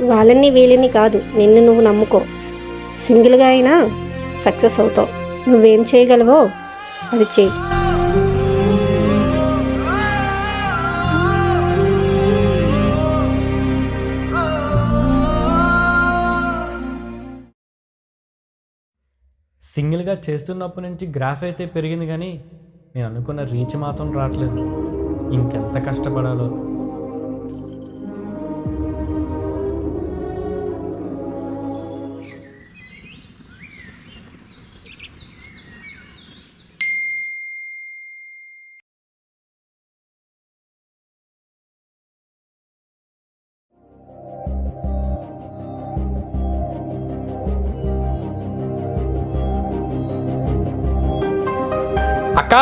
వాళ్ళని వీళ్ళని కాదు, నిన్ను నువ్వు నమ్ముకో. సింగిల్గా అయినా సక్సెస్ అవుతావు. నువ్వేం చేయగలవో అది చెయ్యి. సింగిల్గా చేస్తున్నప్పటి నుంచి గ్రాఫ్ అయితే పెరిగింది, కానీ నేను అనుకున్న రీచ్ మాత్రం రావట్లేదు. ఇంకెంత కష్టపడాలో. అక్క